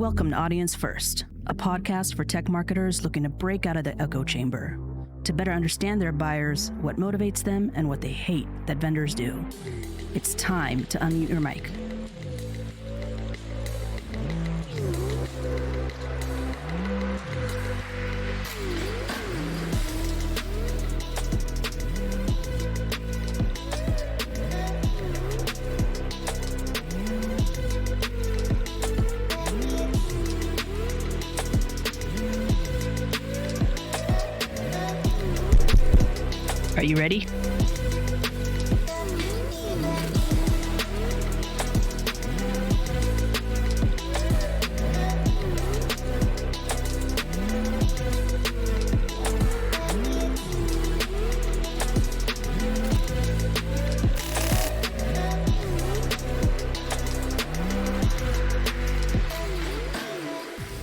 Welcome to Audience First, a podcast for tech marketers looking to break out of the echo chamber, to better understand their buyers, what motivates them, and what they hate that vendors do. It's time to unmute your mic. Are you ready?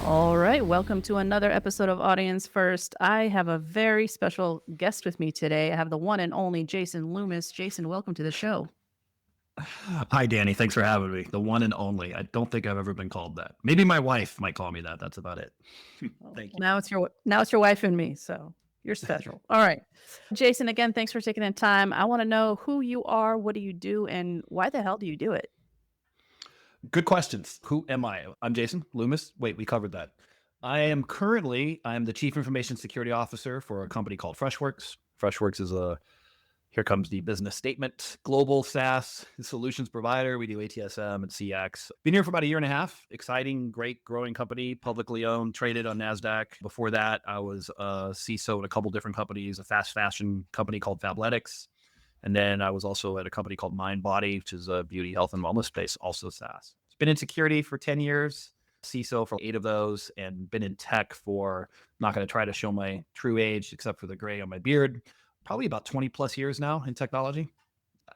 All right, welcome to another episode of Audience First. I have a very special guest with me today. I have the one and only Jason Loomis. Jason, welcome to the show. Hi, Dani. Thanks for having me. The one and only. I don't think I've ever been called that. Maybe my wife might call me that. That's about it. Thank you. Now it's your wife and me, so you're special. All right. Jason, again, thanks for taking the time. I want to know who you are, what do you do, and why the hell do you do it? Good questions. Who am I? I'm Jason Loomis. Wait, we covered that. I'm the Chief Information Security Officer for a company called Freshworks. Freshworks is here comes the business statement, global SaaS solutions provider. We do ATSM and CX. Been here for about a year and a half. Exciting, great, growing company, publicly owned, traded on NASDAQ. Before that, I was a CISO at a couple different companies, a fast fashion company called Fabletics. And then I was also at a company called MindBody, which is a beauty, health, and wellness space, also SaaS. Been in security for 10 years, CISO for 8 of those, and been in tech for, I'm not going to try to show my true age, except for the gray on my beard, probably about 20 plus years now in technology.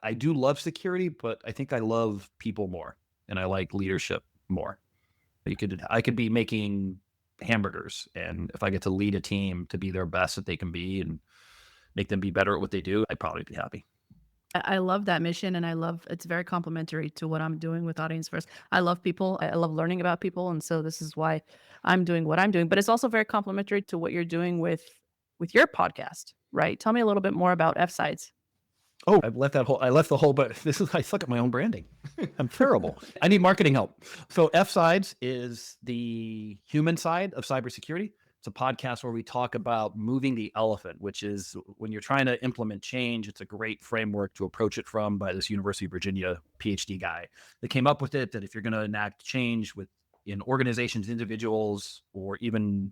I do love security, but I think I love people more, and I like leadership more. I could be making hamburgers, and if I get to lead a team to be their best that they can be and make them be better at what they do, I'd probably be happy. I love that mission, and it's very complementary to what I'm doing with Audience First. I love people. I love learning about people, and so this is why I'm doing what I'm doing. But it's also very complementary to what you're doing with your podcast, right? Tell me a little bit more about F-Sides. Oh, I left the whole, but I suck at my own branding. I'm terrible. I need marketing help. So F-Sides is the human side of cybersecurity. It's a podcast where we talk about moving the elephant, which is when you're trying to implement change, it's a great framework to approach it from by this University of Virginia PhD guy that came up with it, that if you're going to enact change in organizations, individuals, or even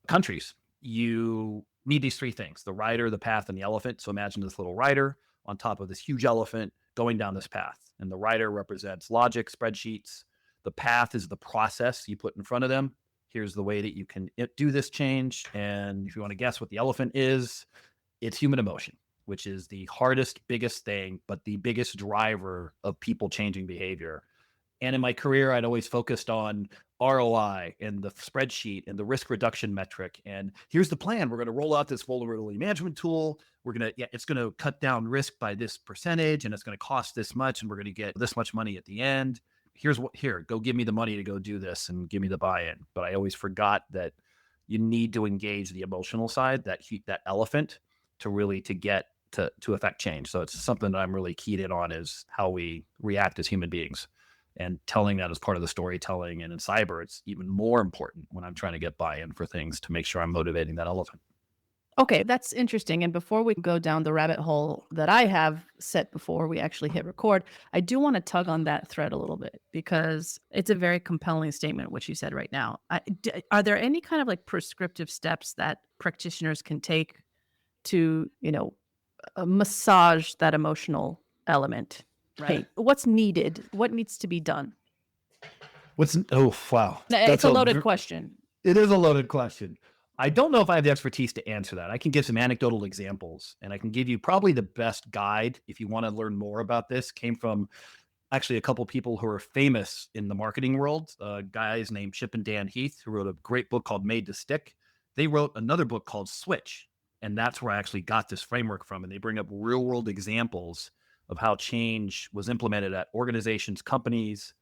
countries, you need these 3 things: the rider, the path, and the elephant. So imagine this little rider on top of this huge elephant going down this path. And the rider represents logic, spreadsheets. The path is the process you put in front of them. Here's the way that you can do this change. And if you want to guess what the elephant is, it's human emotion, which is the hardest, biggest thing, but the biggest driver of people changing behavior. And in my career, I'd always focused on ROI and the spreadsheet and the risk reduction metric. And here's the plan. We're going to roll out this vulnerability management tool. It's going to cut down risk by this percentage, and it's going to cost this much, and we're going to get this much money at the end. Go give me the money to go do this and give me the buy-in. But I always forgot that you need to engage the emotional side, that elephant, to get to affect change. So it's something that I'm really keyed in on, is how we react as human beings, and telling that as part of the storytelling. And in cyber, it's even more important when I'm trying to get buy-in for things, to make sure I'm motivating that elephant. Okay, that's interesting. And before we go down the rabbit hole that I have set before we actually hit record, I do want to tug on that thread a little bit, because it's a very compelling statement, what you said right now. Are there any kind of like prescriptive steps that practitioners can take to, massage that emotional element, right? What's needed? What needs to be done? Oh, wow. It's a loaded question. It is a loaded question. I don't know if I have the expertise to answer that. I can give some anecdotal examples, and I can give you probably the best guide if you want to learn more about this. Came from actually a couple people who are famous in the marketing world, guys named Chip and Dan Heath, who wrote a great book called Made to Stick. They wrote another book called Switch, and that's where I actually got this framework from. And they bring up real world examples of how change was implemented at organizations, companies,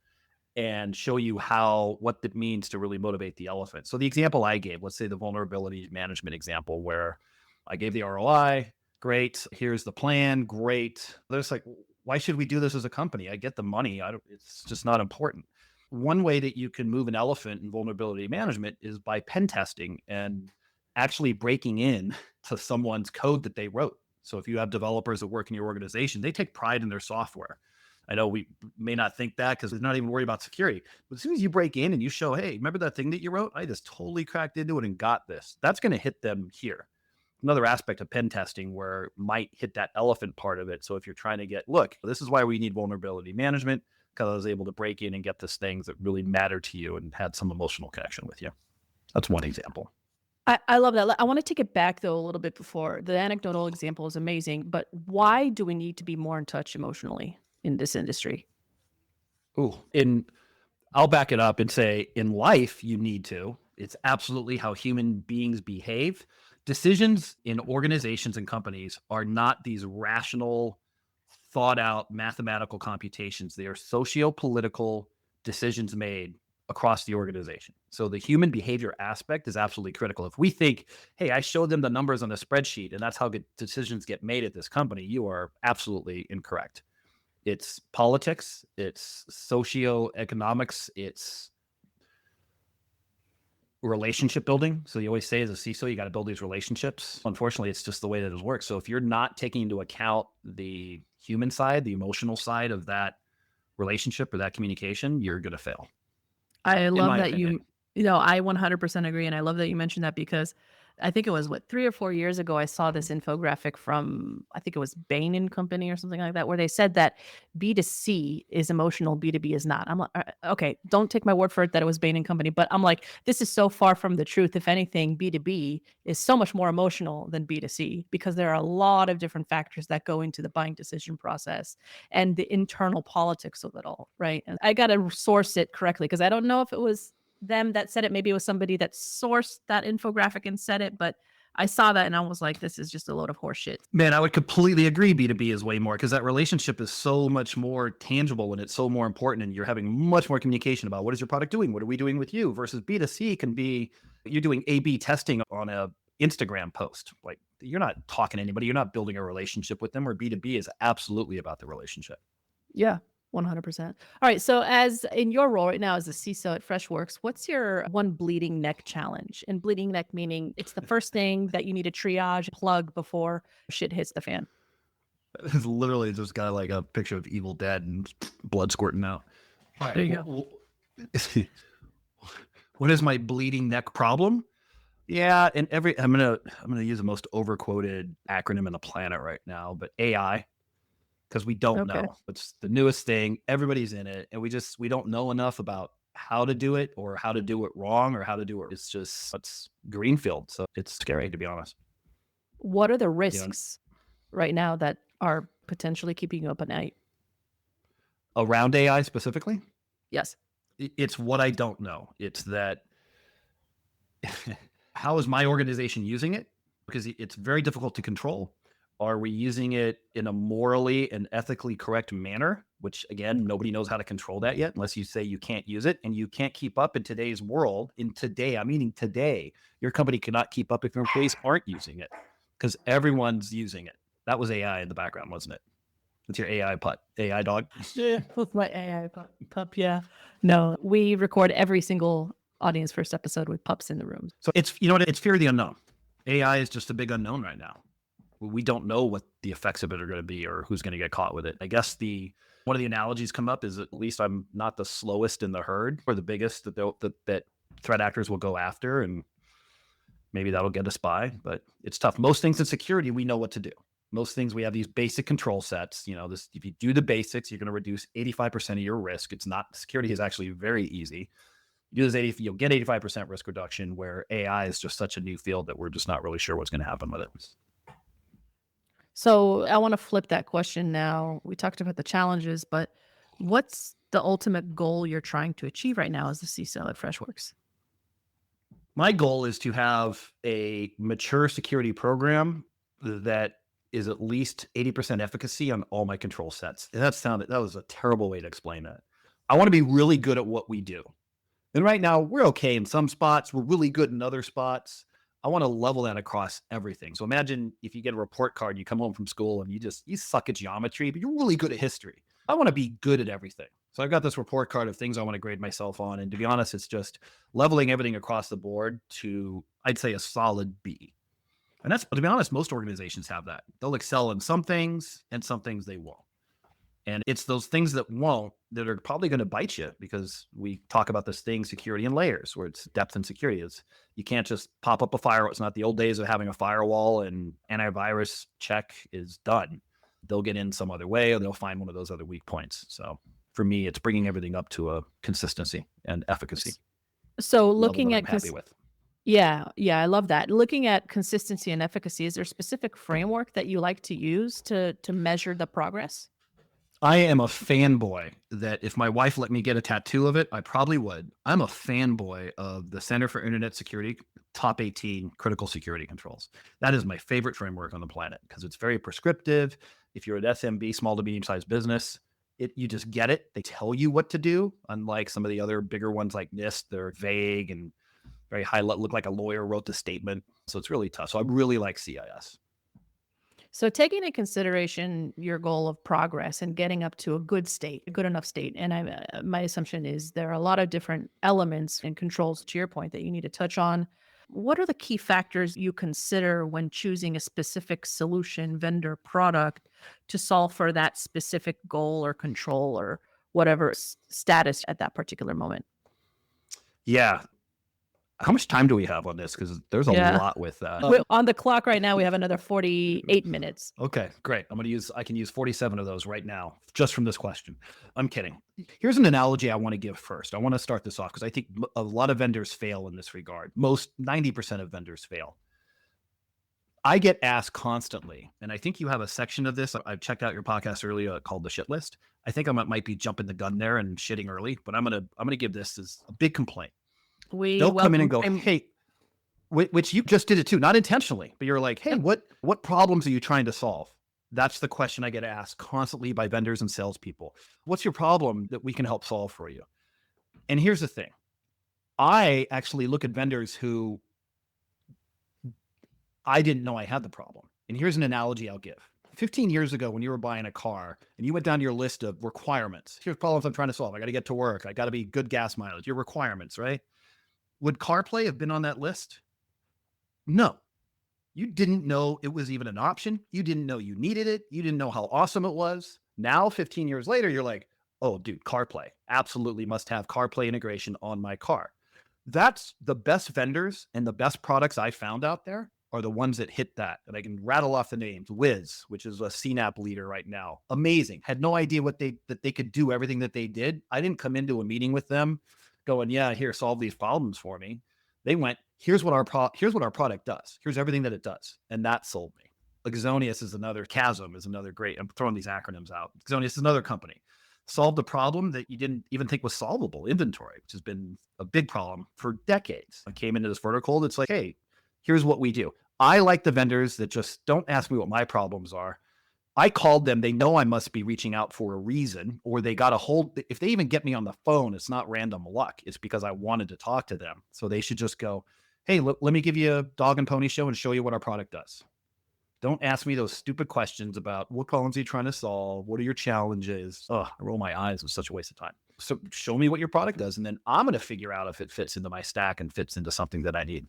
and show you what it means to really motivate the elephant. So the example I gave, let's say the vulnerability management example, where I gave the ROI, great. Here's the plan, great. There's like, why should we do this as a company? I get the money. It's just not important. One way that you can move an elephant in vulnerability management is by pen testing and actually breaking in to someone's code that they wrote. So if you have developers that work in your organization, they take pride in their software. I know we may not think that because they're not even worried about security. But as soon as you break in and you show, hey, remember that thing that you wrote? I just totally cracked into it and got this. That's going to hit them here. Another aspect of pen testing where might hit that elephant part of it. So if you're trying to look, this is why we need vulnerability management, because I was able to break in and get this things that really matter to you and had some emotional connection with you. That's one example. I love that. I want to take it back though a little bit before. The anecdotal example is amazing, but why do we need to be more in touch emotionally in this industry? Ooh, I'll back it up and say in life, you need to. It's absolutely how human beings behave. Decisions in organizations and companies are not these rational, thought out mathematical computations. They are socio-political decisions made across the organization. So the human behavior aspect is absolutely critical. If we think, hey, I showed them the numbers on a spreadsheet and that's how good decisions get made at this company, you are absolutely incorrect. It's politics, it's socioeconomics, it's relationship building. So you always say as a CISO, you got to build these relationships. Unfortunately, it's just the way that it works. So if you're not taking into account the human side, the emotional side of that relationship or that communication, you're going to fail, I in love my that opinion. I 100% agree. And I love that you mentioned that because I think it was 3 or 4 years ago, I saw this infographic from, I think it was Bain and Company or something like that, where they said that B2C is emotional, B2B is not. I'm like, okay, don't take my word for it that it was Bain and Company, but I'm like, this is so far from the truth. If anything, B2B is so much more emotional than B2C because there are a lot of different factors that go into the buying decision process and the internal politics of it all, right? And I got to source it correctly because I don't know if it was them that said it. Maybe it was somebody that sourced that infographic and said it, but I saw that and I was like, this is just a load of horse shit. Man, I would completely agree. B2B is way more because that relationship is so much more tangible and it's so more important. And you're having much more communication about what is your product doing? What are we doing with you? Versus B2C can be you're doing A/B testing on a Instagram post. Like you're not talking to anybody, you're not building a relationship with them. Where B2B is absolutely about the relationship. Yeah, 100%. All right. So, as in your role right now as a CISO at Freshworks, what's your one bleeding neck challenge? And bleeding neck meaning it's the first thing that you need to triage, plug before shit hits the fan. It's literally just got like a picture of Evil Dead and blood squirting out. All There right. you go. What is my bleeding neck problem? Yeah, and I'm gonna use the most overquoted acronym in the planet right now, but AI, because we don't Okay. know. It's the newest thing. Everybody's in it, and we don't know enough about how to do it or how to do it wrong or how to do it. It's greenfield, so it's scary to be honest. What are the You know, risks right now that are potentially keeping you up at night? around AI specifically, Yes. it's what I don't know. It's that how is my organization using it? Because it's very difficult to control. Are we using it in a morally and ethically correct manner? Which again, nobody knows how to control that yet, unless you say you can't use it and you can't keep up in today's world. In today, I'm meaning today, your company cannot keep up if your employees aren't using it because everyone's using it. That was AI in the background, wasn't it? It's your AI AI dog. Yeah, with my AI pup. Yeah. No, we record every single audience first episode with pups in the room. So it's it's fear of the unknown. AI is just a big unknown right now. We don't know what the effects of it are going to be or who's going to get caught with it. I guess one of the analogies come up is at least I'm not the slowest in the herd or the biggest that threat actors will go after, and maybe that'll get us by. But it's tough. Most things in security we know what to do. Most things we have these basic control sets. This if you do the basics, you're going to reduce 85% of your risk. It's not security is actually very easy. You do this 80, you'll get 85% risk reduction. Where AI is just such a new field that we're just not really sure what's going to happen with it. So I want to flip that question now. We talked about the challenges, but what's the ultimate goal you're trying to achieve right now as a CISO at Freshworks? My goal is to have a mature security program that is at least 80% efficacy on all my control sets. And that was a terrible way to explain that. I want to be really good at what we do. And right now, we're okay in some spots. We're really good in other spots. I want to level that across everything. So imagine if you get a report card, you come home from school and you suck at geometry, but you're really good at history. I want to be good at everything. So I've got this report card of things I want to grade myself on. And to be honest, it's just leveling everything across the board to, I'd say, a solid B. And that's, to be honest, most organizations have that. They'll excel in some things and some things they won't. And it's those things that won't that are probably going to bite you, because we talk about this thing, security in layers, where it's depth and security. Is you can't just pop up a firewall. It's not the old days of having a firewall and antivirus check is done. They'll get in some other way, or they'll find one of those other weak points. So for me, it's bringing everything up to a consistency and efficacy So level looking that at I'm happy with. yeah, I love that. Looking at consistency and efficacy, is there a specific framework that you like to use to measure the progress? I am a fanboy that if my wife let me get a tattoo of it, I probably would. I'm a fanboy of the Center for Internet Security, top 18 critical security controls. That is my favorite framework on the planet because it's very prescriptive. If you're an SMB, small to medium sized business, you just get it. They tell you what to do, unlike some of the other bigger ones like NIST. They're vague and very high, look like a lawyer wrote the statement. So it's really tough. So I really like CIS. So taking into consideration your goal of progress and getting up to a good state, a good enough state, and my assumption is there are a lot of different elements and controls, to your point, that you need to touch on. What are the key factors you consider when choosing a specific solution, vendor, product to solve for that specific goal or control or whatever status at that particular moment? Yeah. How much time do we have on this? Because there's a Yeah. lot with that. On the clock right now, we have another 48 minutes. Okay, great. I can use 47 of those right now just from this question. I'm kidding. Here's an analogy I want to give first. I want to start this off because I think a lot of vendors fail in this regard. 90% of vendors fail. I get asked constantly, and I think you have a section of this. I've checked out your podcast earlier called the shit list. I think I might be jumping the gun there and shitting early, but I'm gonna give this as a big complaint. We They'll come in and welcome go, hey, which you just did it too, not intentionally, but you're like, hey, what problems are you trying to solve? That's the question I get asked constantly by vendors and salespeople. What's your problem that we can help solve for you? And here's the thing. I actually look at vendors who I didn't know I had the problem. And here's an analogy I'll give. 15 years ago, when you were buying a car and you went down to your list of requirements, here's problems I'm trying to solve. I got to get to work. I got to be good gas mileage, your requirements, right? Would CarPlay have been on that list? No. You didn't know it was even an option. You didn't know you needed it. You didn't know how awesome it was. Now, 15 years later, you're like, oh, dude, CarPlay. Absolutely must have CarPlay integration on my car. That's the best vendors and the best products I found out there are the ones that hit that. And I can rattle off the names. Wiz, which is a CNAP leader right now. Amazing. Had no idea that they could do everything that they did. I didn't come into a meeting with them going, yeah, here, solve these problems for me. They went, here's what our product does. Here's everything that it does. And that sold me. Exonius is another, Chasm is another great, I'm throwing these acronyms out. Exonius is another company. Solved a problem that you didn't even think was solvable, inventory, which has been a big problem for decades. I came into this vertical that's like, hey, here's what we do. I like the vendors that just don't ask me what my problems are. I called them. They know I must be reaching out for a reason, or they got a hold. If they even get me on the phone, it's not random luck. It's because I wanted to talk to them. So they should just go, hey, let me give you a dog and pony show and show you what our product does. Don't ask me those stupid questions about what problems are you trying to solve? What are your challenges? Oh, I roll my eyes. It's such a waste of time. So show me what your product does. And then I'm going to figure out if it fits into my stack and fits into something that I need.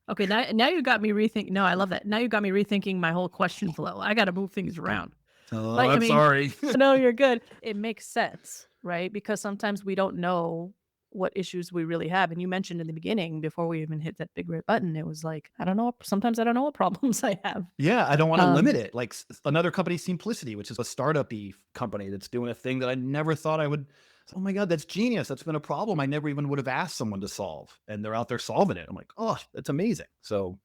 Okay, now you got me rethinking. No, I love that. Now you got me rethinking my whole question flow. I got to move things around. Oh, I'm sorry. No, you're good. It makes sense, right? Because sometimes we don't know what issues we really have. And you mentioned in the beginning, before we even hit that big red button, it was like, I don't know. Sometimes I don't know what problems I have. Yeah, I don't want to limit it. Like another company, Simplicity, which is a startup-y company that's doing a thing that I never thought I would. Oh my God, that's genius. That's been a problem I never even would have asked someone to solve. And they're out there solving it. I'm like, oh, that's amazing. So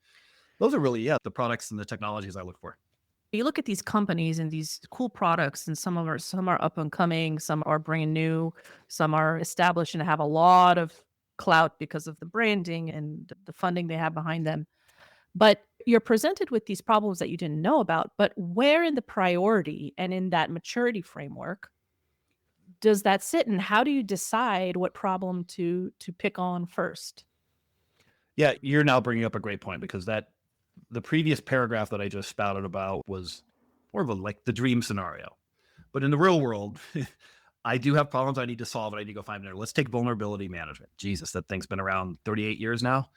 those are really, the products and the technologies I look for. You look at these companies and these cool products, and some are up and coming, some are brand new, some are established and have a lot of clout because of the branding and the funding they have behind them. But you're presented with these problems that you didn't know about. But where in the priority and in that maturity framework does that sit, and how do you decide what problem to pick on first? Yeah, you're now bringing up a great point because the previous paragraph that I just spouted about was more of a like the dream scenario. But in the real world, I do have problems I need to solve and I need to go find there. Let's take vulnerability management. Jesus, that thing's been around 38 years now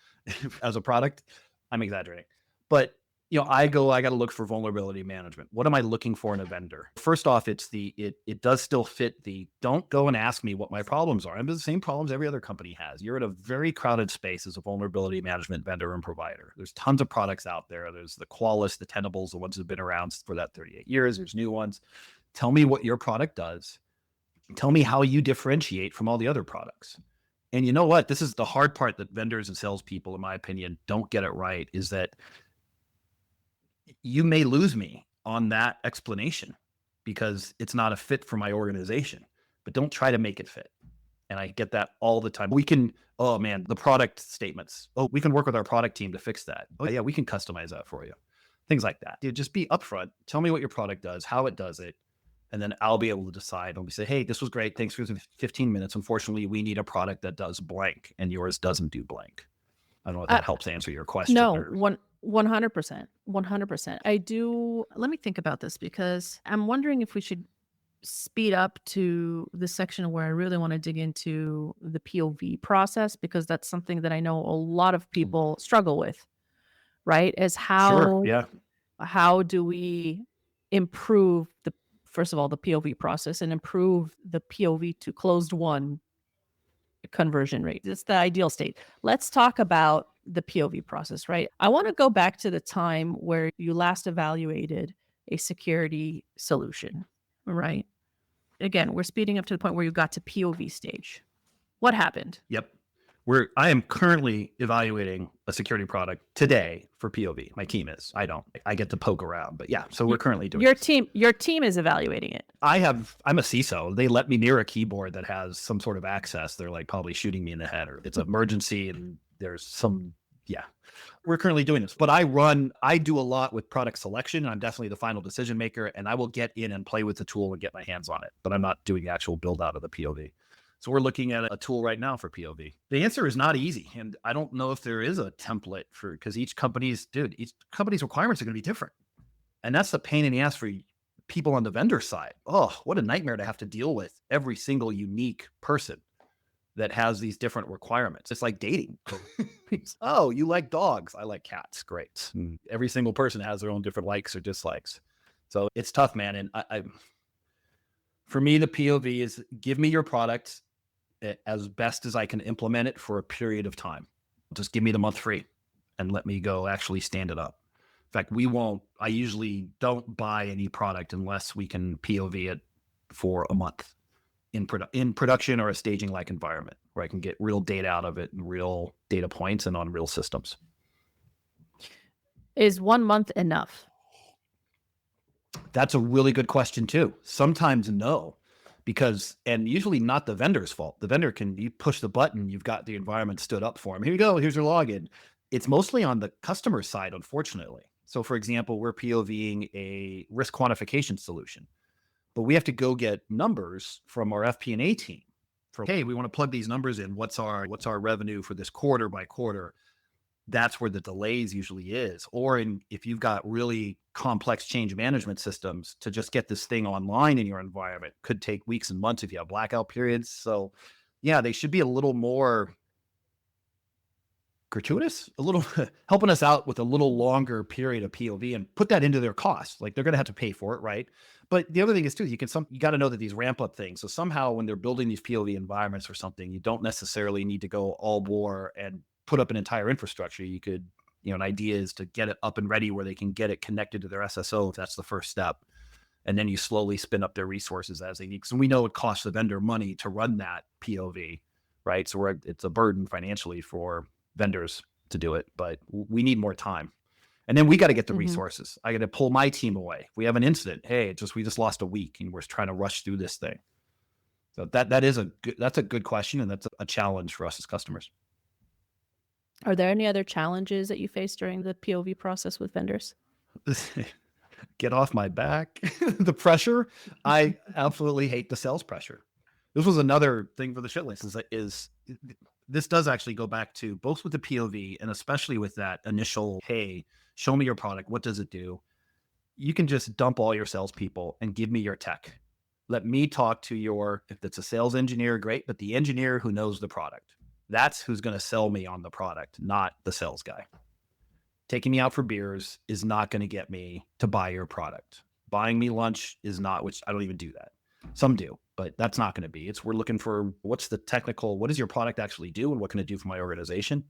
as a product. I'm exaggerating. But I got to look for vulnerability management. What am I looking for in a vendor? First off, it does still fit the don't go and ask me what my problems are. I'm the same problems every other company has. You're in a very crowded space as a vulnerability management vendor and provider. There's tons of products out there. There's the Qualys, the Tenable, the ones that have been around for that 38 years. There's new ones. Tell me what your product does. Tell me how you differentiate from all the other products. And you know what? This is the hard part that vendors and salespeople, in my opinion, don't get it right, is that you may lose me on that explanation because it's not a fit for my organization, but don't try to make it fit. And I get that all the time. Oh man, the product statements. Oh, we can work with our product team to fix that. Oh yeah, we can customize that for you. Things like that. Dude, just be upfront. Tell me what your product does, how it does it. And then I'll be able to decide. I'll say, hey, this was great. Thanks for the 15 minutes. Unfortunately, we need a product that does blank and yours doesn't do blank. I don't know if Uh, that helps answer your question. no, Or 100%. 100%. Let me think about this because I'm wondering if we should speed up to the section where I really want to dig into the POV process, because that's something that I know a lot of people struggle with, right? Is sure, yeah. how do we improve first of all, the POV process and improve the POV to closed won conversion rate. It's the ideal state. Let's talk about the POV process, right? I want to go back to the time where you last evaluated a security solution, right? Again, we're speeding up to the point where you got to POV stage. What happened? Yep. I am currently evaluating a security product today for POV. My team is. I don't. I get to poke around, but yeah. So we're currently doing your team is evaluating it. I'm a CISO. They let me near a keyboard that has some sort of access. They're like probably shooting me in the head, or it's an emergency and there's some, yeah. We're currently doing this, but I do a lot with product selection. I'm definitely the final decision maker, and I will get in and play with the tool and get my hands on it, but I'm not doing the actual build out of the POV. So we're looking at a tool right now for POV. The answer is not easy. And I don't know if there is a template because each company's requirements are going to be different. And that's the pain in the ass for people on the vendor side. Oh, what a nightmare to have to deal with every single unique person that has these different requirements. It's like dating. Oh, you like dogs. I like cats. Great. And every single person has their own different likes or dislikes. So it's tough, man. And for me, the POV is give me your product as best as I can implement it for a period of time. Just give me the month free and let me go actually stand it up. In fact, I usually don't buy any product unless we can POV it for a month in production or a staging like environment where I can get real data out of it and real data points and on real systems. Is 1 month enough? That's a really good question too. Sometimes no, and usually not the vendor's fault. The vendor you push the button, you've got the environment stood up for them. Here you go, here's your login. It's mostly on the customer side, unfortunately. So for example, we're POVing a risk quantification solution, but we have to go get numbers from our FP&A team hey, we want to plug these numbers in. What's our revenue for this quarter by quarter? That's where the delays usually is. Or if you've got really complex change management systems, to just get this thing online in your environment could take weeks and months if you have blackout periods. So yeah, they should be a little more gratuitous, a little helping us out with a little longer period of POV and put that into their costs. Like they're going to have to pay for it, right? But the other thing is too, you got to know that these ramp up things. So somehow when they're building these POV environments or something, you don't necessarily need to go all bore and put up an entire infrastructure. You could, an idea is to get it up and ready where they can get it connected to their SSO if that's the first step. And then you slowly spin up their resources as they need. So we know it costs the vendor money to run that POV, right? So it's a burden financially for vendors to do it, but we need more time. And then we got to get the resources. I got to pull my team away. If we have an incident, hey, we just lost a week and we're trying to rush through this thing. So that's a good question. And that's a challenge for us as customers. Are there any other challenges that you face during the POV process with vendors? Get off my back. The pressure. I absolutely hate the sales pressure. This was another thing for the shit list is this does actually go back to both with the POV and especially with that initial, hey, show me your product. What does it do? You can just dump all your salespeople and give me your tech. Let me talk to if it's a sales engineer, great, but the engineer who knows the product. That's who's going to sell me on the product, not the sales guy. Taking me out for beers is not going to get me to buy your product. Buying me lunch is not, which I don't even do that. Some do, but that's not going to be. We're looking for what does your product actually do and what can it do for my organization?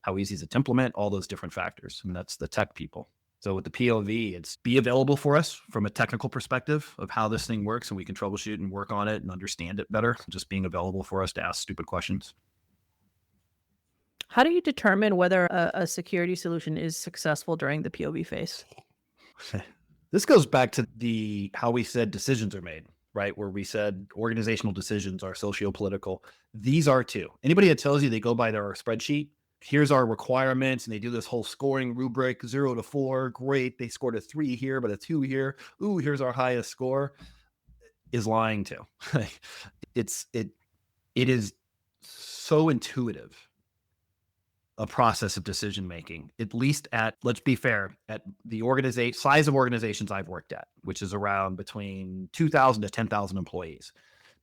How easy is it to implement? All those different factors. And that's the tech people. So with the POV, it's be available for us from a technical perspective of how this thing works and we can troubleshoot and work on it and understand it better. Just being available for us to ask stupid questions. How do you determine whether a security solution is successful during the POV phase? This goes back to how we said decisions are made, right? Where we said organizational decisions are socio-political. These are too. Anybody that tells you they go by their spreadsheet, here's our requirements, and they do this whole scoring rubric, 0 to 4, great. They scored a 3 here, but a 2 here. Ooh, here's our highest score, is lying too. It is so intuitive, a process of decision making, at least let's be fair, at the size of organizations I've worked at, which is around between 2,000 to 10,000 employees.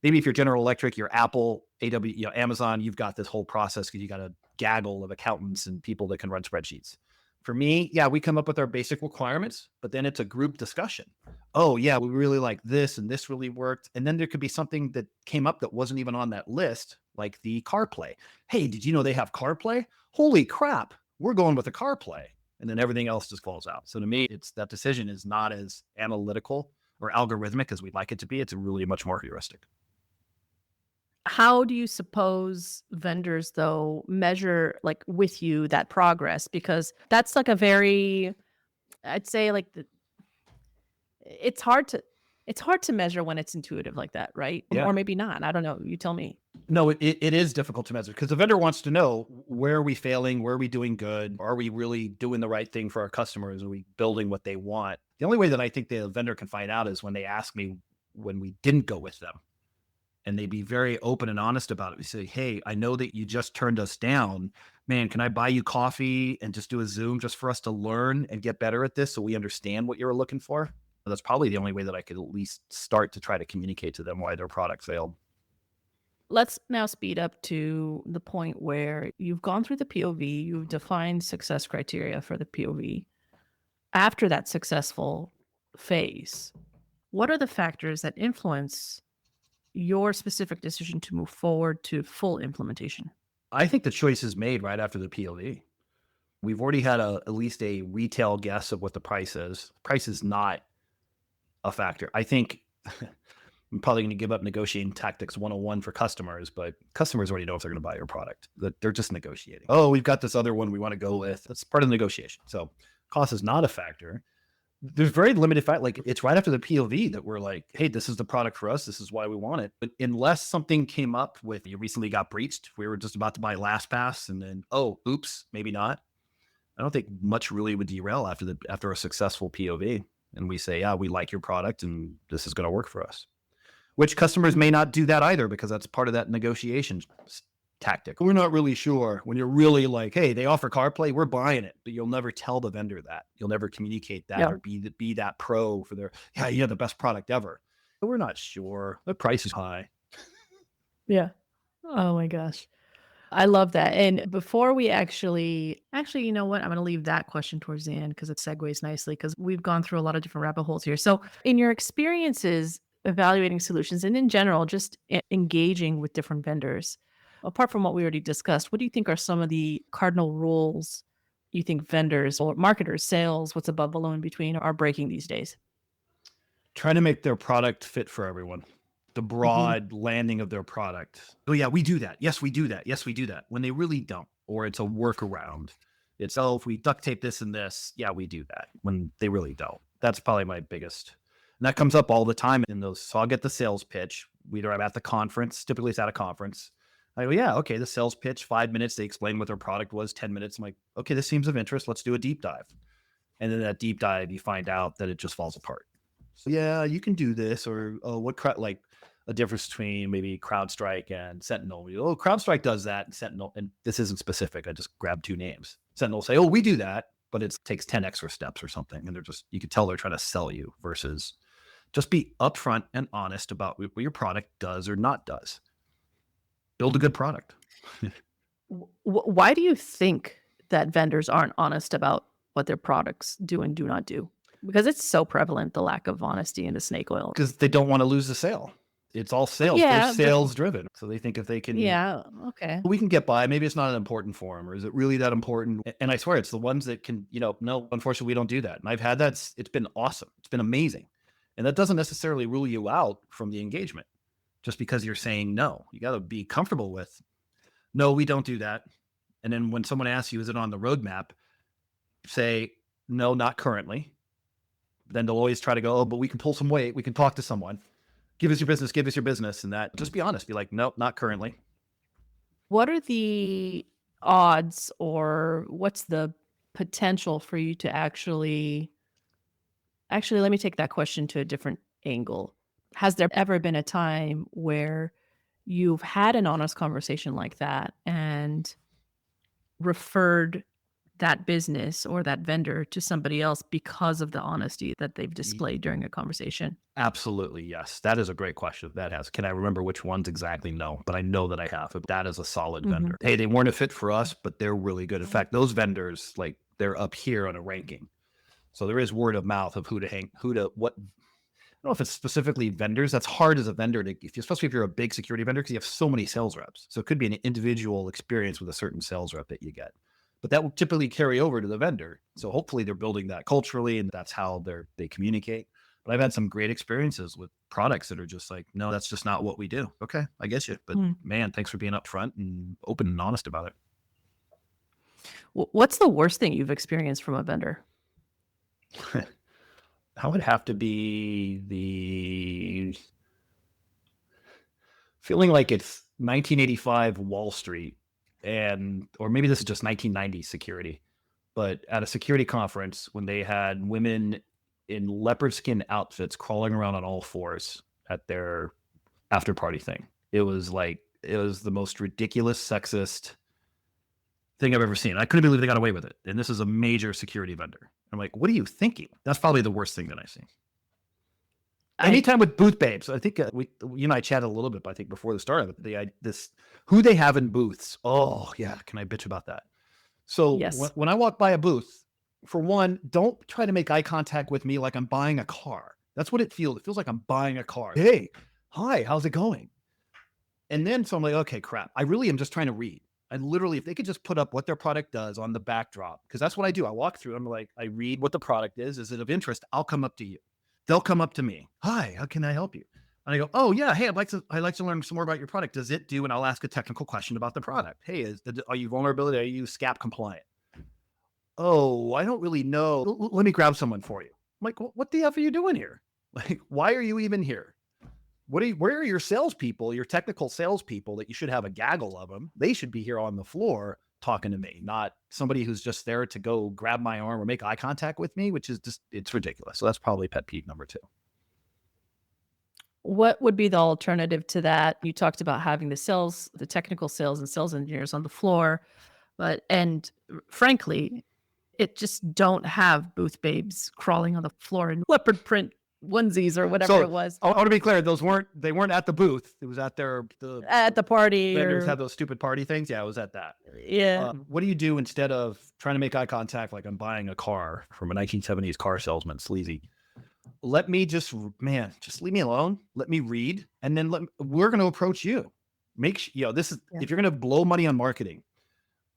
Maybe if you're General Electric, you're Apple, Amazon, you've got this whole process because you got a gaggle of accountants and people that can run spreadsheets. For me, yeah, we come up with our basic requirements, but then it's a group discussion. Oh yeah, we really like this and this really worked. And then there could be something that came up that wasn't even on that list, like the CarPlay. Hey, did you know they have CarPlay? Holy crap, we're going with the CarPlay. And then everything else just falls out. So to me, that decision is not as analytical or algorithmic as we'd like it to be. It's really much more heuristic. How do you suppose vendors, though, measure like with you that progress? Because that's like I'd say like it's hard to measure when it's intuitive like that, right? Yeah. Or maybe not. I don't know. You tell me. No, it is difficult to measure because the vendor wants to know, where are we failing? Where are we doing good? Are we really doing the right thing for our customers? Are we building what they want? The only way that I think the vendor can find out is when they ask me when we didn't go with them. And they be very open and honest about it. We say, hey, I know that you just turned us down. Man, can I buy you coffee and just do a Zoom just for us to learn and get better at this so we understand what you were looking for? That's probably the only way that I could at least start to try to communicate to them why their product failed. Let's now speed up to the point where you've gone through the POV, you've defined success criteria for the POV. After that successful phase, what are the factors that influence your specific decision to move forward to full implementation? I think the choice is made right after the POV. We've already had at least a retail guess of what the price is. Price is not a factor. I think I'm probably going to give up negotiating tactics 101 for customers, but customers already know if they're going to buy your product. They're just negotiating. Oh, we've got this other one we want to go with. That's part of the negotiation. So cost is not a factor. There's very limited fact, like it's right after the POV that we're like, hey, this is the product for us. This is why we want it. But unless something came up with you recently got breached, we were just about to buy LastPass and then, oh, oops, maybe not. I don't think much really would derail after a successful POV. And we say, yeah, we like your product and this is going to work for us. Which customers may not do that either because that's part of that negotiation tactic. We're not really sure. When you're really like, hey, they offer CarPlay, we're buying it, but you'll never tell the vendor that. You'll never communicate that Yeah. or be that pro for the best product ever. But we're not sure. The price is high. Yeah. Oh my gosh. I love that. And before we actually, you know what? I'm going to leave that question towards the end because it segues nicely because we've gone through a lot of different rabbit holes here. So, in your experiences evaluating solutions and in general, just engaging with different vendors, apart from what we already discussed, what do you think are some of the cardinal rules you think vendors or marketers, sales, what's above, below, in between are breaking these days? Trying to make their product fit for everyone. The broad landing of their product. Oh yeah, we do that. Yes, we do that. Yes, we do that. When they really don't, or it's a workaround. It's, oh, if we duct tape this and this, yeah, we do that. When they really don't. That's probably my biggest. And that comes up all the time in those. So I'll get the sales pitch. Either I'm at the conference, typically it's at a conference. I go, yeah, okay, the sales pitch, 5 minutes. They explain what their product was, 10 minutes. I'm like, okay, this seems of interest. Let's do a deep dive. And then that deep dive, you find out that it just falls apart. So yeah, you can do this, or oh, what like, a difference between maybe CrowdStrike and Sentinel. Oh, CrowdStrike does that, and Sentinel, and this isn't specific. I just grabbed two names. Sentinel will say, oh, we do that, but it takes 10 extra steps or something. And you could tell they're trying to sell you versus just be upfront and honest about what your product does or not does. Build a good product. Why do you think that vendors aren't honest about what their products do and do not do? Because it's so prevalent, the lack of honesty in the snake oil. Because they don't want to lose the sale. It's all sales. They're Yeah, sales driven. So they think if they can, yeah, okay. we can get by. Maybe it's not important for them, or is it really that important? And I swear it's the ones that can, no, unfortunately, we don't do that. And I've had that. It's been awesome. It's been amazing. And that doesn't necessarily rule you out from the engagement just because you're saying no. You got to be comfortable with, no, we don't do that. And then when someone asks you, is it on the roadmap? Say, no, not currently. Then they'll always try to go, oh, but we can pull some weight. We can talk to someone. Give us your business. Give us your business. And that, just be honest. Be like, nope, not currently. What are the odds, or what's the potential for you to actually let me take that question to a different angle. Has there ever been a time where you've had an honest conversation like that and referred that business or that vendor to somebody else because of the honesty that they've displayed during a conversation? Absolutely, yes. That is a great question. Can I remember which ones exactly? No, but I know that I have. That is a solid vendor. Hey, they weren't a fit for us, but they're really good. In fact, those vendors, like, they're up here on a ranking. So there is word of mouth of what. I don't know if it's specifically vendors. That's hard as a vendor especially if you're a big security vendor, because you have so many sales reps. So it could be an individual experience with a certain sales rep that you get. But that will typically carry over to the vendor. So hopefully they're building that culturally, and that's how they communicate. But I've had some great experiences with products that are just like, no, that's just not what we do. Okay, I get you. But man, thanks for being upfront and open and honest about it. What's the worst thing you've experienced from a vendor? That would have to be the feeling like it's 1985 Wall Street, or maybe this is just 1990 security, but at a security conference when they had women in leopard skin outfits crawling around on all fours at their after party thing. It was the most ridiculous, sexist thing I've ever seen. I couldn't believe they got away with it. And this is a major security vendor. I'm like, what are you thinking? That's probably the worst thing that I've seen. Anytime with booth babes, I think you and I chatted a little bit, I think before the start of it, who they have in booths. Oh yeah. Can I bitch about that? So Yes. when I walk by a booth, for one, don't try to make eye contact with me like I'm buying a car. That's what it feels. It feels like I'm buying a car. Hey, hi, how's it going? And then so I'm like, okay, crap. I really am just trying to read. I literally, if they could just put up what their product does on the backdrop, because that's what I do. I walk through, I'm like, I read what the product is. Is it of interest? I'll come up to you. They'll come up to me. Hi, how can I help you? And I go, oh yeah, hey, I'd like to learn some more about your product. Does it do? And I'll ask a technical question about the product. Hey, are you vulnerability? Are you SCAP compliant? Oh, I don't really know. Let me grab someone for you. I'm like, what the F are you doing here? Like, why are you even here? Where are your salespeople, your technical salespeople that you should have a gaggle of them? They should be here on the floor talking to me, not somebody who's just there to go grab my arm or make eye contact with me, which is just, it's ridiculous. So that's probably pet peeve number 2. What would be the alternative to that? You talked about having the technical sales and sales engineers on the floor, and frankly, it just don't have booth babes crawling on the floor in leopard print onesies or whatever it was. I want to be clear, they weren't at the booth. It was at At the party. Vendors have those stupid party things. Yeah, it was at that. Yeah. What do you do instead of trying to make eye contact like I'm buying a car from a 1970s car salesman, sleazy? Let me just leave me alone. Let me read, and then we're going to approach you. If you're going to blow money on marketing,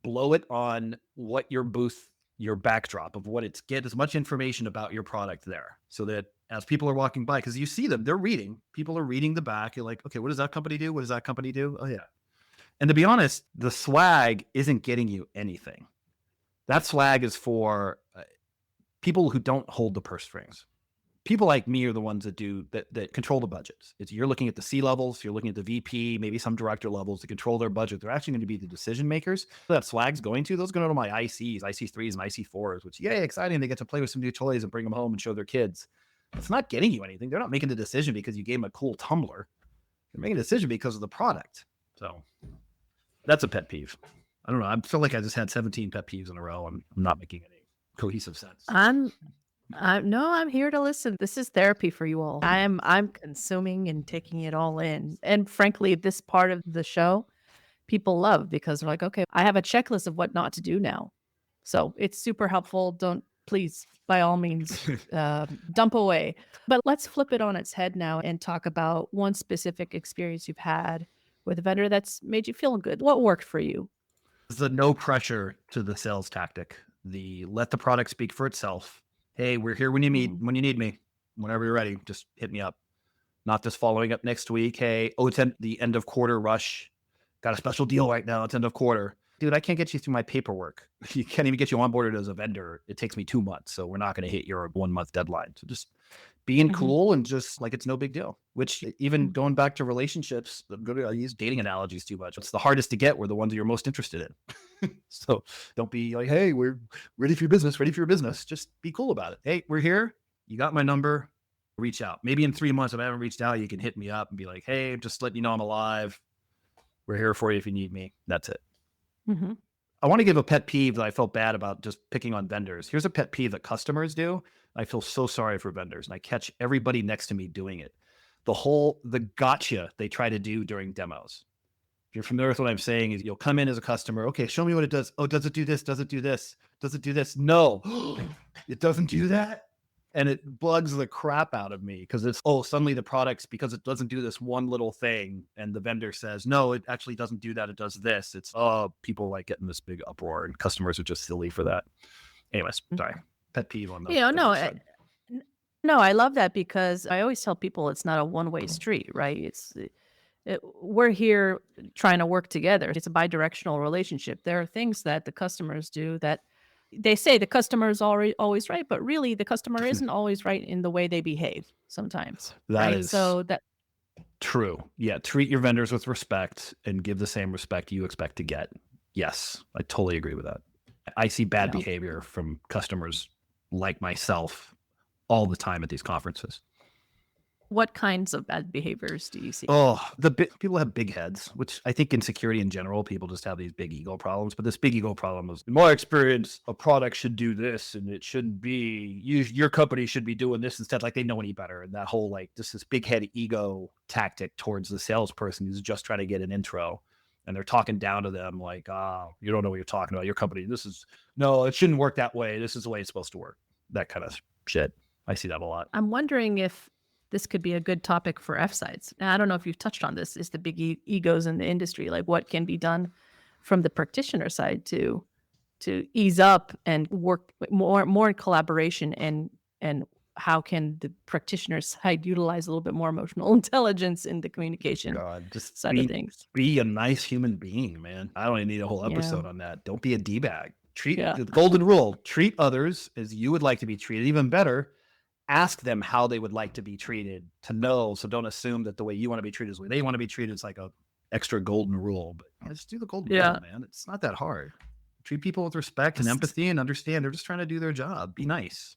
blow it on what your booth, your backdrop of get as much information about your product there, so that as people are walking by, because you see them, they're reading. People are reading the back. You're like, okay, what does that company do? What does that company do? Oh yeah. And to be honest, the swag isn't getting you anything. That swag is for people who don't hold the purse strings. People like me are the ones that control the budgets. You're looking at the C levels, you're looking at the VP, maybe some director levels to control their budget. They're actually going to be the decision makers. That swag's going to, those are going to go to my ICs, IC3s and IC4s, which, yay, exciting. They get to play with some new toys and bring them home and show their kids. It's not getting you anything. They're not making the decision because you gave them a cool tumbler. You're making a decision because of the product. So that's a pet peeve. I don't know. I feel like I just had 17 pet peeves in a row and I'm not making any cohesive sense. I'm here to listen. This is therapy for you all. I'm consuming and taking it all in. And frankly, this part of the show people love because they're like, okay, I have a checklist of what not to do now. So it's super helpful. Don't please, by all means, dump away. But let's flip it on its head now and talk about one specific experience you've had with a vendor that's made you feel good. What worked for you? The no pressure to the sales tactic. The let the product speak for itself. Hey, we're here when you need me. Whenever you're ready, just hit me up. Not just following up next week. Hey, it's the end of quarter rush. Got a special deal right now. It's end of quarter. Dude, I can't get you through my paperwork. You can't even get you onboarded as a vendor. It takes me 2 months. So we're not going to hit your 1 month deadline. So just being cool and just like it's no big deal. Which even going back to relationships, I use dating analogies too much. It's the hardest to get. We're the ones that you're most interested in. So don't be like, hey, we're ready for your business. Just be cool about it. Hey, we're here. You got my number. Reach out. Maybe in 3 months, if I haven't reached out, you can hit me up and be like, hey, just letting you know I'm alive. We're here for you if you need me. That's it. I want to give a pet peeve that I felt bad about just picking on vendors. Here's a pet peeve that customers do. I feel so sorry for vendors, and I catch everybody next to me doing it. The gotcha they try to do during demos. If you're familiar with what I'm saying, is you'll come in as a customer. Okay, show me what it does. Oh, does it do this? Does it do this? Does it do this? No, it doesn't do that. And it bugs the crap out of me because suddenly the product's because it doesn't do this one little thing. And the vendor says, no, it actually doesn't do that. It does this. It's, people like getting this big uproar and customers are just silly for that. Anyways, sorry. Pet peeve on the. No, I love that because I always tell people it's not a one-way street, right? We're here trying to work together. It's a bi-directional relationship. There are things that the customers do that they say the customer is always right, but really the customer isn't always right in the way they behave sometimes. That right? is So that true. Yeah. Treat your vendors with respect and give the same respect you expect to get. Yes. I totally agree with that. I see bad behavior from customers like myself all the time at these conferences. What kinds of bad behaviors do you see? People have big heads, which I think in security in general, people just have these big ego problems. But this big ego problem is, in my experience, a product should do this and it shouldn't be, your company should be doing this instead. Like they know any better. And that whole, just this big head ego tactic towards the salesperson who's just trying to get an intro. And they're talking down to them like, you don't know what you're talking about. Your company, no, it shouldn't work that way. This is the way it's supposed to work. That kind of shit. I see that a lot. I'm wondering if this could be a good topic for F-sides. Now, I don't know if you've touched on this, is the big egos in the industry, like what can be done from the practitioner side to ease up and work more in collaboration and how can the practitioner side utilize a little bit more emotional intelligence in the communication side of things? Be a nice human being, man. I don't even need a whole episode on that. Don't be a D-bag. The golden rule, treat others as you would like to be treated. Even better, ask them how they would like to be treated to know. So don't assume that the way you want to be treated is the way they want to be treated. It's like a extra golden rule, but let's do the golden rule, man. It's not that hard. Treat people with respect and empathy and understand they're just trying to do their job. Be nice.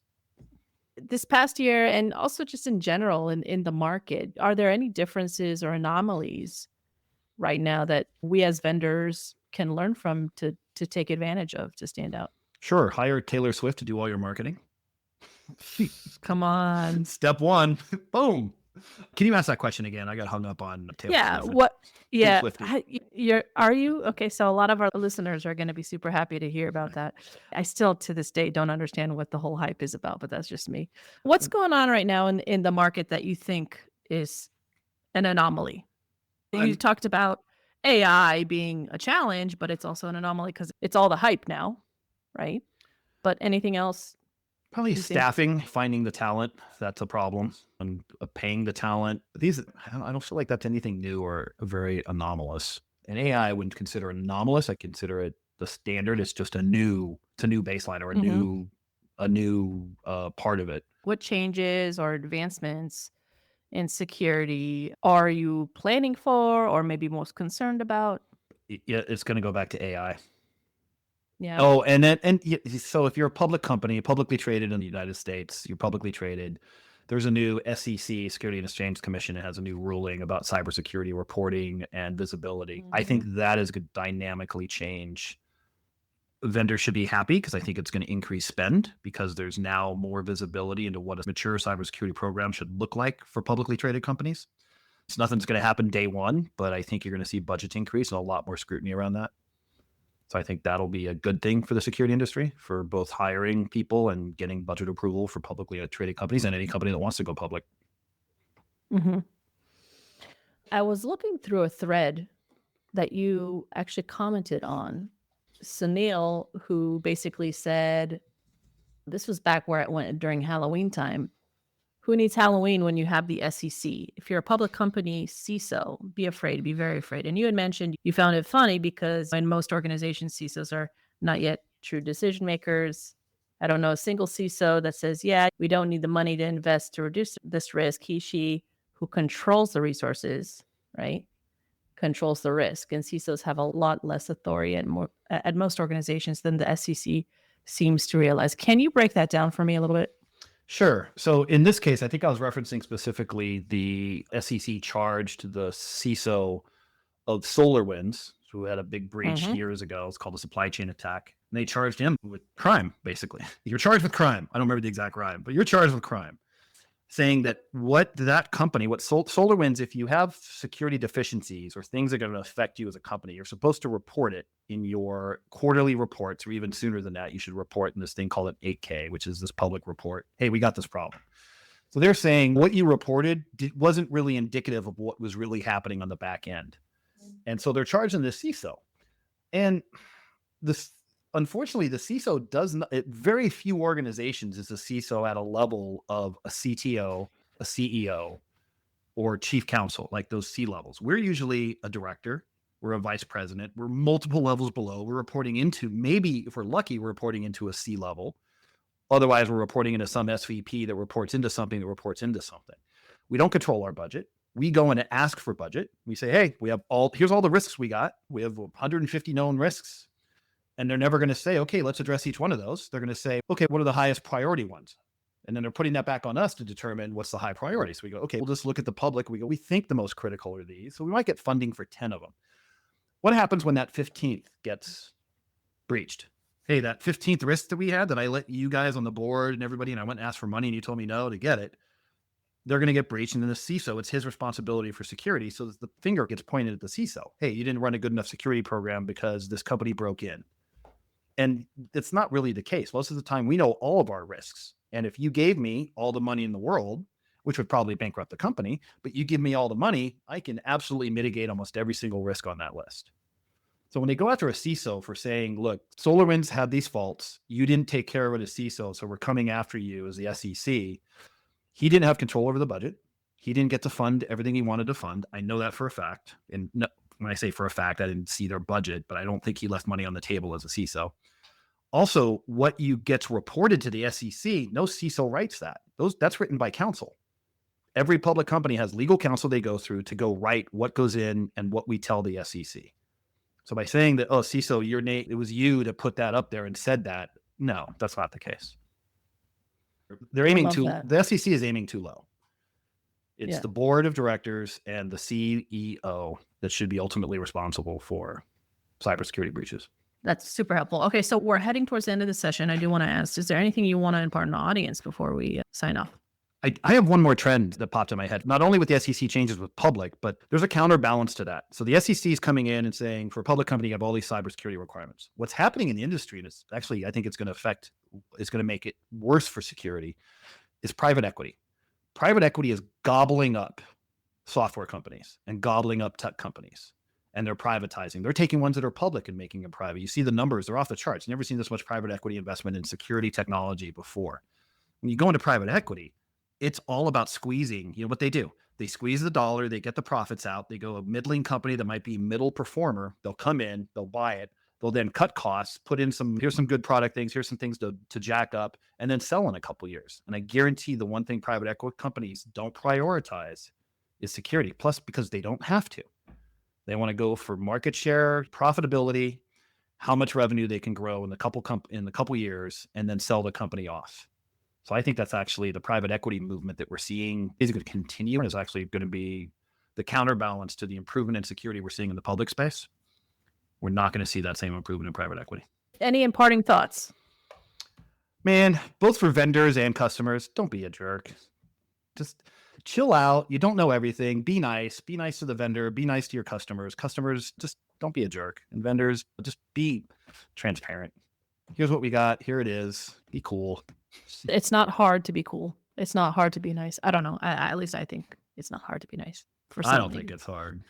This past year, and also just in general in the market, are there any differences or anomalies right now that we as vendors can learn from to take advantage of to stand out? Sure. Hire Taylor Swift to do all your marketing. Come on. Step one. Boom. Can you ask that question again? I got hung up on Taylor Swift. Are you? Okay, so a lot of our listeners are going to be super happy to hear about that. I still, to this day, don't understand what the whole hype is about, but that's just me. What's going on right now in the market that you think is an anomaly? You talked about AI being a challenge, but it's also an anomaly because it's all the hype now, right? But anything else? Probably staffing, finding the talent. That's a problem. And paying the talent. I don't feel like that's anything new or very anomalous. And AI I wouldn't consider anomalous. I consider it the standard. It's just a new baseline or a new part of it. What changes or advancements in security are you planning for or maybe most concerned about? It's going to go back to AI. Yeah. Oh, so if you're a public company, publicly traded in the United States, you're publicly traded, There's a new SEC, Security and Exchange Commission. It has a new ruling about cybersecurity reporting and visibility. I think that is going to dynamically change. Vendors should be happy because I think it's going to increase spend because there's now more visibility into what a mature cybersecurity program should look like for publicly traded companies. It's nothing's going to happen day one, but I think you're going to see budgets increase and a lot more scrutiny around that. So I think that'll be a good thing for the security industry, for both hiring people and getting budget approval for publicly traded companies and any company that wants to go public. Mm-hmm. I was looking through a thread that you actually commented on. Sunil, who basically said, this was back where it went during Halloween time. Who needs Halloween when you have the SEC? If you're a public company, CISO, be afraid, be very afraid. And you had mentioned you found it funny because in most organizations, CISOs are not yet true decision makers. I don't know a single CISO that says, yeah, we don't need the money to invest to reduce this risk. He, she, who controls the resources, right, controls the risk. And CISOs have a lot less authority at most organizations than the SEC seems to realize. Can you break that down for me a little bit? Sure. So in this case, I think I was referencing specifically the SEC charged the CISO of SolarWinds, who had a big breach years ago. It's called a supply chain attack. And they charged him with crime, basically. You're charged with crime. I don't remember the exact crime, but you're charged with crime. Saying that what that company, what SolarWinds, if you have security deficiencies or things that are going to affect you as a company, you're supposed to report it in your quarterly reports, or even sooner than that, you should report in this thing called an 8K, which is this public report. Hey, we got this problem. So they're saying what you reported wasn't really indicative of what was really happening on the back end. And so they're charging the CISO. And unfortunately, the CISO does not, at very few organizations is a CISO at a level of a CTO, a CEO, or chief counsel, like those C levels. We're usually a director, we're a vice president, we're multiple levels below. We're reporting into, maybe if we're lucky, we're reporting into a C level. Otherwise, we're reporting into some SVP that reports into something that reports into something. We don't control our budget. We go in and ask for budget. We say, hey, here's all the risks we got. We have 150 known risks. And they're never going to say, okay, let's address each one of those. They're going to say, okay, what are the highest priority ones? And then they're putting that back on us to determine what's the high priority. So we go, okay, we'll just look at the public. We think the most critical are these. So we might get funding for 10 of them. What happens when that 15th gets breached? Hey, that 15th risk that we had that I let you guys on the board and everybody, and I went and asked for money and you told me no to get it, they're going to get breached. And then the CISO, it's his responsibility for security. So the finger gets pointed at the CISO. Hey, you didn't run a good enough security program because this company broke in. And it's not really the case. Most of the time, we know all of our risks. And if you gave me all the money in the world, which would probably bankrupt the company, but you give me all the money, I can absolutely mitigate almost every single risk on that list. So when they go after a CISO for saying, look, SolarWinds had these faults, you didn't take care of it as CISO, so we're coming after you as the SEC, he didn't have control over the budget. He didn't get to fund everything he wanted to fund. I know that for a fact. And no, when I say for a fact, I didn't see their budget, but I don't think he left money on the table as a CISO. Also, what you gets reported to the SEC, no CISO writes that. That's written by counsel. Every public company has legal counsel they go through to go write what goes in and what we tell the SEC. So by saying that, oh, CISO, your name, it was you to put that up there and said that, no, that's not the case. They're aiming the SEC is aiming too low. It's the board of directors and the CEO that should be ultimately responsible for cybersecurity breaches. That's super helpful. Okay, so we're heading towards the end of the session. I do want to ask, is there anything you want to impart on the audience before we sign off? I have one more trend that popped in my head, not only with the SEC changes with public, but there's a counterbalance to that. So the SEC is coming in and saying, for a public company, you have all these cybersecurity requirements. What's happening in the industry, and it's actually, I think it's going to make it worse for security, is private equity. Private equity is gobbling up software companies and gobbling up tech companies. And they're privatizing. They're taking ones that are public and making them private. You see the numbers, they're off the charts. Never seen this much private equity investment in security technology before. When you go into private equity, it's all about squeezing. You know what they do? They squeeze the dollar, they get the profits out. They go a middling company that might be middle performer. They'll come in, they'll buy it. They'll then cut costs, put in here's some good product things, here's some things to jack up, and then sell in a couple years. And I guarantee the one thing private equity companies don't prioritize is security. Plus, because they don't have to. They want to go for market share, profitability, how much revenue they can grow in the couple years, and then sell the company off. So I think that's actually the private equity movement that we're seeing is going to continue and is actually going to be the counterbalance to the improvement in security we're seeing in the public space. We're not going to see that same improvement in private equity. Any imparting thoughts? Man, both for vendors and customers, don't be a jerk. Just chill out. You don't know everything. Be nice. Be nice to the vendor. Be nice to your customers. Customers, just don't be a jerk. And vendors, just be transparent. Here's what we got. Here it is. Be cool. It's not hard to be cool. It's not hard to be nice. I don't know. At least I think it's not hard to be nice. I don't think it's hard.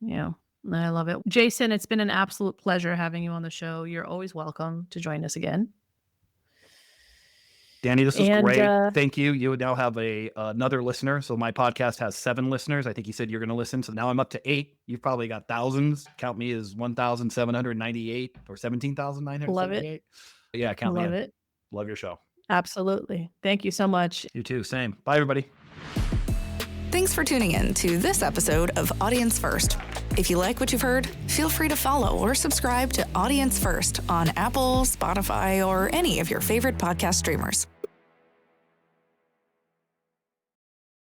Yeah, I love it. Jason, it's been an absolute pleasure having you on the show. You're always welcome to join us again. Dani, this was great. Thank you. You now have another listener. So my podcast has 7 listeners. I think you said you're going to listen. So now I'm up to 8. You've probably got thousands. Count me as 1,798 or 17,978. Love it. Yeah, count me in. Love it. Love your show. Absolutely. Thank you so much. You too. Same. Bye, everybody. Thanks for tuning in to this episode of Audience First. If you like what you've heard, feel free to follow or subscribe to Audience First on Apple, Spotify, or any of your favorite podcast streamers.